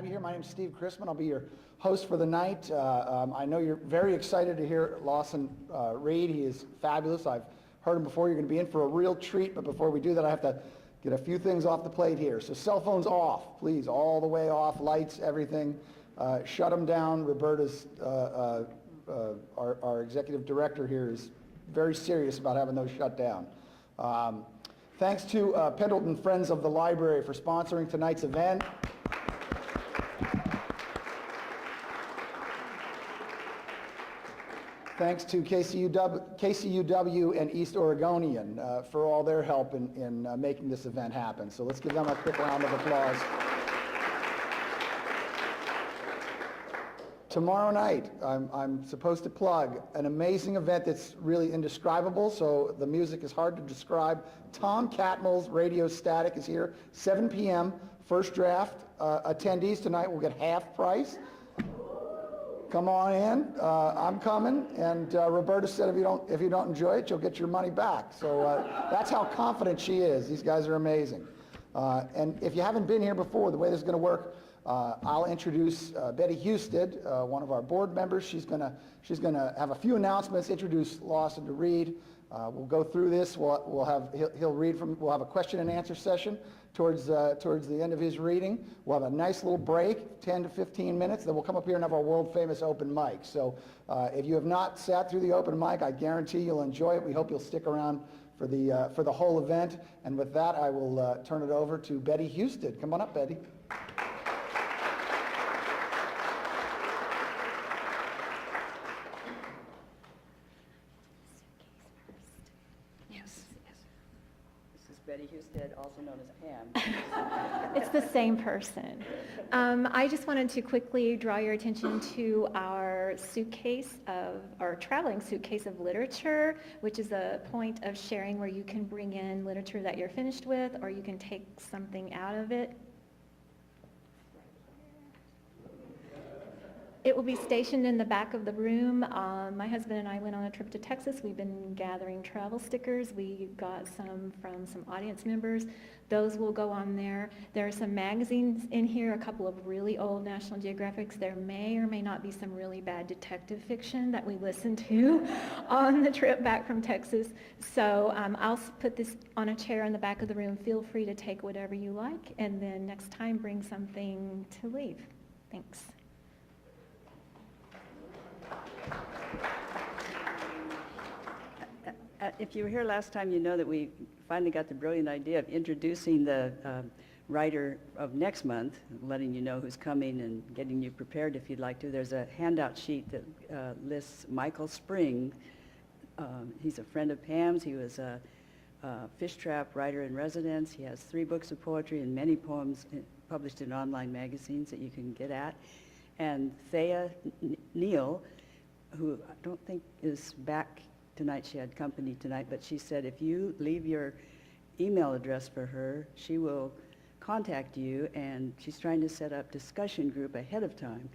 you here. My name is Steve Chrisman. I'll be your host for the night. I know you're very excited to hear Lawson read. He is fabulous. I've heard him before. You're going to be in for a real treat, but before we do that, I have to get a few things off the plate here. So cell phones off, please, all the way off, lights, everything. Shut them down. Roberta's, our executive director here, is very serious about having those shut down. Thanks to Pendleton Friends of the Library for sponsoring tonight's event. Thanks to KCUW and East Oregonian for all their help in making this event happen. So let's give them a quick round of applause. Tomorrow night, I'm supposed to plug an amazing event that's really indescribable, so the music is hard to describe. Tom Catmull's Radio Static is here, 7 p.m., first draft. Attendees tonight will get half price. Come on in, I'm coming, and Roberta said if you don't enjoy it, you'll get your money back. So that's how confident she is. These guys are amazing. And if you haven't been here before, the way this is going to work, I'll introduce Betty Husted, one of our board members. She's gonna have a few announcements, introduce Lawson to read. We'll go through this. He'll read from. We'll have a question and answer session towards the end of his reading. We'll have a nice little break, 10 to 15 minutes. Then we'll come up here and have our world famous open mic. So if you have not sat through the open mic, I guarantee you'll enjoy it. We hope you'll stick around for the whole event. And with that, I will turn it over to Betty Husted. Come on up, Betty. Betty Husted, also known as Pam. It's the same person. I just wanted to quickly draw your attention to our traveling suitcase of literature, which is a point of sharing where you can bring in literature that you're finished with, or you can take something out of it. It will be stationed in the back of the room. My husband and I went on a trip to Texas. We've been gathering travel stickers. We got some from some audience members. Those will go on there. There are some magazines in here, a couple of really old National Geographics. There may or may not be some really bad detective fiction that we listened to on the trip back from Texas. So I'll put this on a chair in the back of the room. Feel free to take whatever you like, and then next time bring something to leave. Thanks. If you were here last time, you know that we finally got the brilliant idea of introducing the writer of next month, letting you know who's coming and getting you prepared if you'd like to. There's a handout sheet that lists Michael Spring. He's a friend of Pam's. He was a fish trap writer in residence. He has 3 books of poetry and many poems published in online magazines that you can get at. And Thea Neal, who I don't think is back tonight. She had company tonight, but she said if you leave your email address for her, she will contact you, and she's trying to set up discussion group ahead of time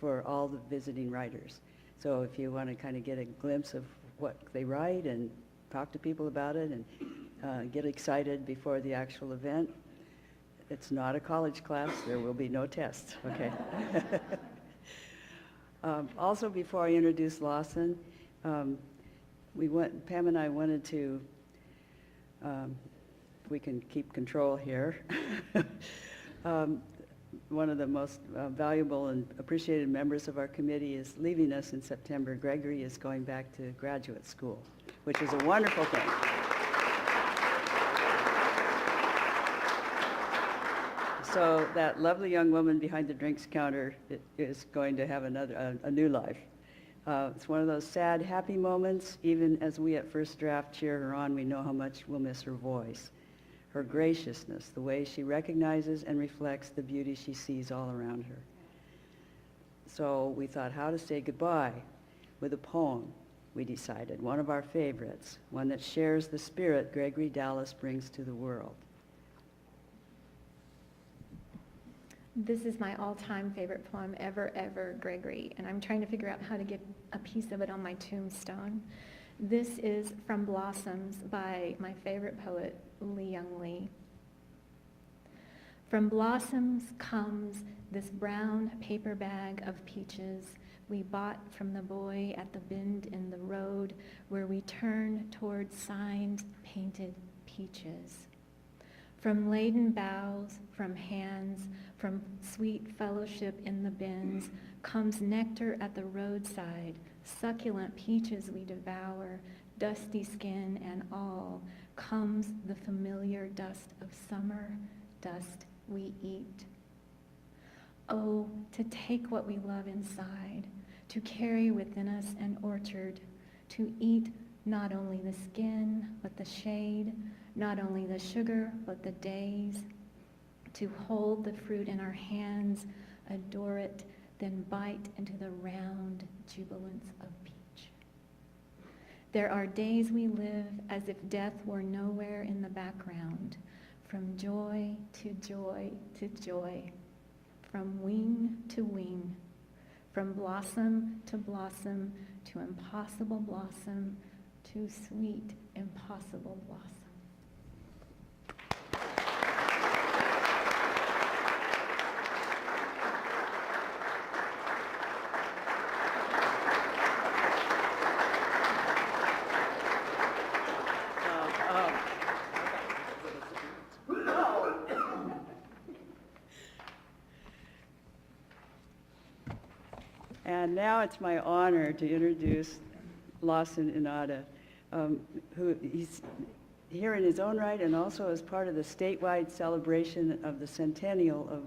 for all the visiting writers. So if you want to kind of get a glimpse of what they write and talk to people about it and get excited before the actual event, it's not a college class. There will be no tests, okay? Also, before I introduce Lawson, Pam and I wanted to, we can keep control here. One of the most valuable and appreciated members of our committee is leaving us in September. Gregory is going back to graduate school, which is a wonderful thing. So that lovely young woman behind the drinks counter is going to have a new life. It's one of those sad, happy moments. Even as we at First Draft cheer her on, we know how much we'll miss her voice, her graciousness, the way she recognizes and reflects the beauty she sees all around her. So we thought how to say goodbye with a poem, we decided, one of our favorites, one that shares the spirit Gregory Dallas brings to the world. This is my all-time favorite poem ever, Gregory, and I'm trying to figure out how to get a piece of it on my tombstone. This is From Blossoms by my favorite poet, Lee Young Lee. From blossoms comes this brown paper bag of peaches we bought from the boy at the bend in the road where we turn toward signs painted peaches. From laden boughs, from hands, from sweet fellowship in the bins, comes nectar at the roadside, succulent peaches we devour, dusty skin and all, comes the familiar dust of summer, dust we eat. Oh, to take what we love inside, to carry within us an orchard, to eat not only the skin, but the shade, not only the sugar, but the days, to hold the fruit in our hands, adore it, then bite into the round jubilance of peach. There are days we live as if death were nowhere in the background, from joy to joy to joy, from wing to wing, from blossom to impossible blossom, to sweet, impossible blossom. And now it's my honor to introduce Lawson Inada, who he's here in his own right and also as part of the statewide celebration of the centennial of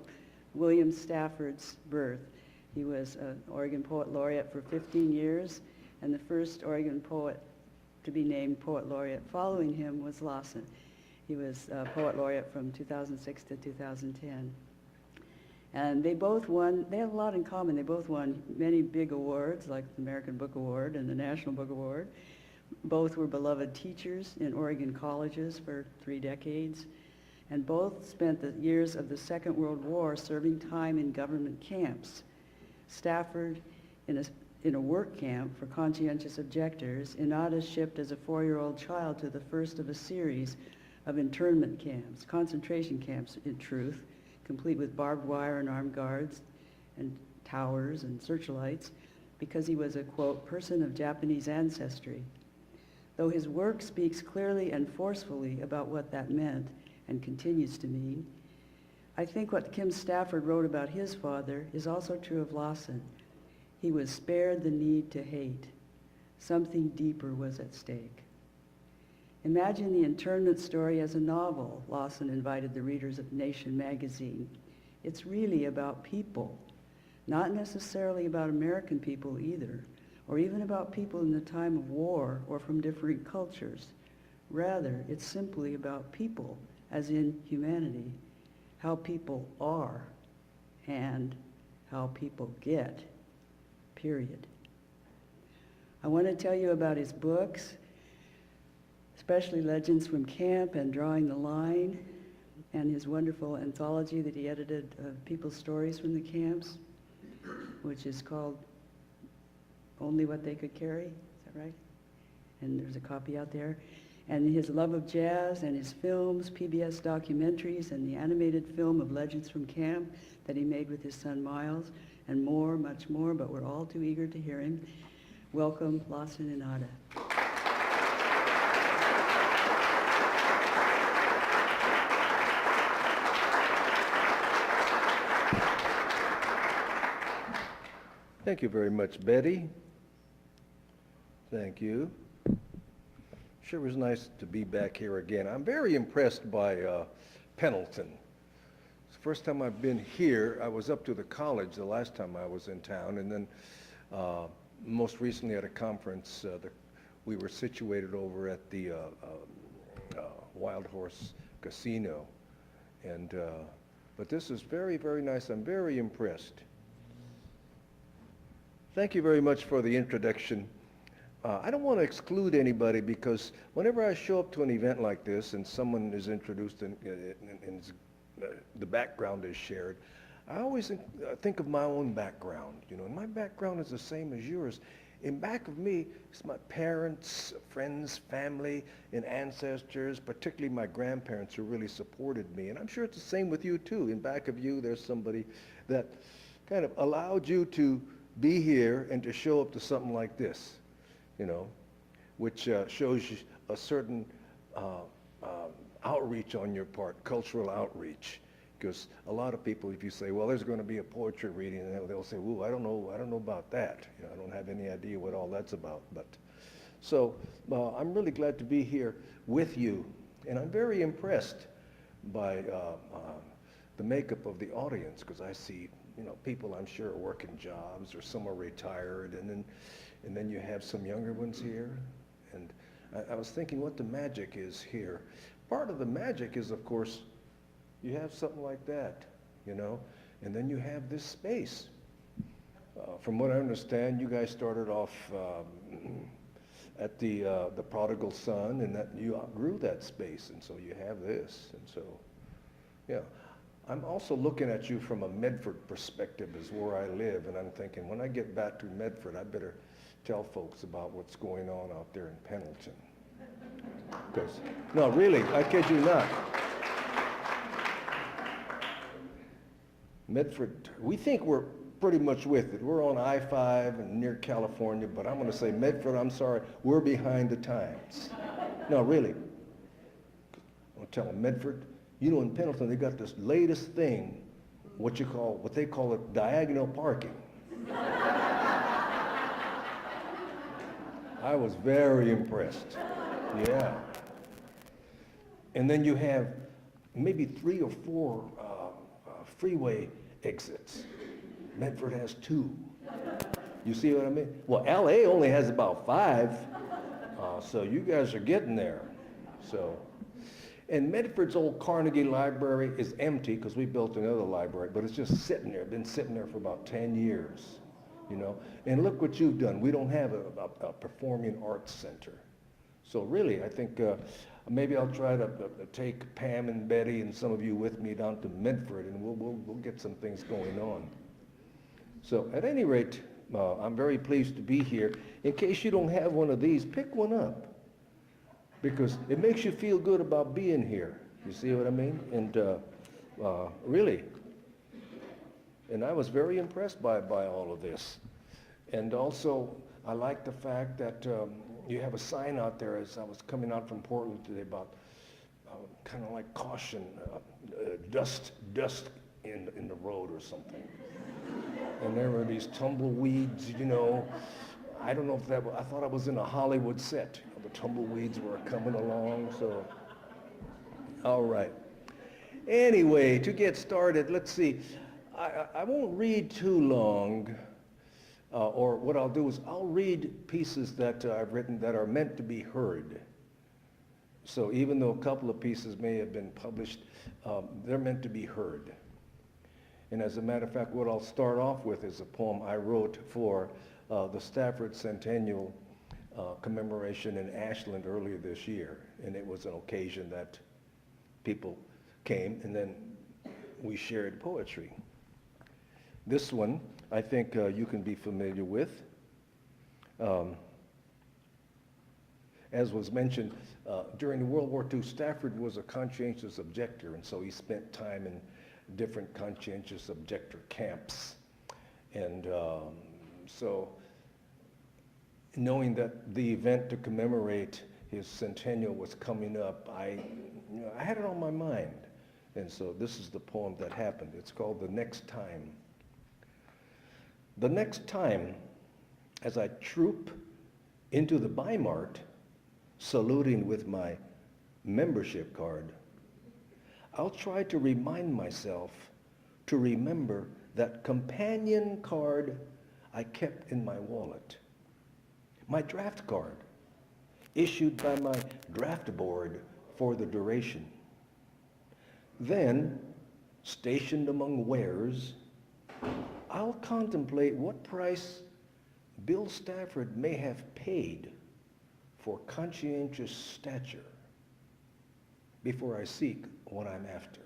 William Stafford's birth. He was an Oregon Poet Laureate for 15 years, and the first Oregon poet to be named Poet Laureate following him was Lawson. He was Poet Laureate from 2006 to 2010. And they both won, they have a lot in common. They both won many big awards, like the American Book Award and the National Book Award. Both were beloved teachers in Oregon colleges for 3 decades. And both spent the years of the Second World War serving time in government camps. Stafford in a work camp for conscientious objectors. Inada shipped as a 4-year-old child to the first of a series of internment camps, concentration camps in truth, complete with barbed wire and armed guards and towers and searchlights, because he was a, quote, person of Japanese ancestry. Though his work speaks clearly and forcefully about what that meant and continues to mean, I think what Kim Stafford wrote about his father is also true of Lawson. He was spared the need to hate. Something deeper was at stake. Imagine the internment story as a novel, Lawson invited the readers of Nation magazine. It's really about people, not necessarily about American people either, or even about people in the time of war or from different cultures. Rather, it's simply about people, as in humanity, how people are and how people get, period. I want to tell you about his books, especially Legends from Camp and Drawing the Line, and his wonderful anthology that he edited of people's stories from the camps, which is called Only What They Could Carry, is that right? And there's a copy out there. And his love of jazz and his films, PBS documentaries, and the animated film of Legends from Camp that he made with his son Miles, and more, much more, but we're all too eager to hear him. Welcome, Lawson Inada. Thank you very much, Betty. Thank you. Sure was nice to be back here again. I'm very impressed by Pendleton. It's the first time I've been here. I was up to the college the last time I was in town, and then most recently at a conference. We were situated over at the Wild Horse Casino, and but this is very, very nice. I'm very impressed. Thank you very much for the introduction. I don't want to exclude anybody, because whenever I show up to an event like this and someone is introduced and the background is shared, I always think of my own background, and my background is the same as yours. in back of me is my parents, friends, family, and ancestors, particularly my grandparents who really supported me. And I'm sure it's the same with you too. In back of you, there's somebody that kind of allowed you to be here and to show up to something like this, you know, which shows you a certain outreach on your part, cultural outreach. Because a lot of people, if you say, well, there's going to be a poetry reading, and they'll say, ooh, I don't know about that. You know, I don't have any idea what all that's about. But so I'm really glad to be here with you, and I'm very impressed by the makeup of the audience, because I see, you know, people I'm sure are working jobs, or some are retired, and then you have some younger ones here. And I was thinking what the magic is here. Part of the magic is, of course, you have something like that, you know, and then you have this space. From what I understand, you guys started off at the prodigal son, and that you outgrew that space, and so you have this, and so, yeah. I'm also looking at you from a Medford perspective, is where I live, and I'm thinking, when I get back to Medford, I better tell folks about what's going on out there in Pendleton. Because, no, really, I kid you not. Medford, we think we're pretty much with it. We're on I-5 and near California, but I'm going to say, Medford, I'm sorry, we're behind the times. No, really. I'll tell them, Medford, you know, in Pendleton, they got this latest thing, what they call it, diagonal parking. I was very impressed. Yeah. And then you have maybe 3 or 4 freeway exits. Medford has 2. You see what I mean? Well, LA only has about 5, so you guys are getting there. So, and Medford's old Carnegie Library is empty because we built another library, but it's just sitting there, been sitting there for about 10 years, you know? And look what you've done. We don't have a performing arts center. So really, I think maybe I'll try to take Pam and Betty and some of you with me down to Medford, and we'll get some things going on. So at any rate, I'm very pleased to be here. In case you don't have one of these, pick one up, because it makes you feel good about being here. You see what I mean? And really, and I was very impressed by all of this. And also, I like the fact that you have a sign out there as I was coming out from Portland today about kind of like caution, dust in the road or something. And there were these tumbleweeds, you know. I don't know if that was, I thought I was in a Hollywood set. The tumbleweeds were coming along, so. All right. Anyway, to get started, let's see. I won't read too long. Or what I'll do is I'll read pieces that I've written that are meant to be heard. So even though a couple of pieces may have been published, they're meant to be heard. And as a matter of fact, what I'll start off with is a poem I wrote for the Stafford Centennial commemoration in Ashland earlier this year. And it was an occasion that people came, and then we shared poetry. This one, I think you can be familiar with. As was mentioned, during World War II, Stafford was a conscientious objector, and so he spent time in different conscientious objector camps. And so knowing that the event to commemorate his centennial was coming up, I had it on my mind. And so this is the poem that happened. It's called The Next Time. The next time, as I troop into the Bi-Mart, saluting with my membership card, I'll try to remind myself to remember that companion card I kept in my wallet. My draft card, issued by my draft board for the duration. Then, stationed among wares, I'll contemplate what price Bill Stafford may have paid for conscientious stature before I seek what I'm after.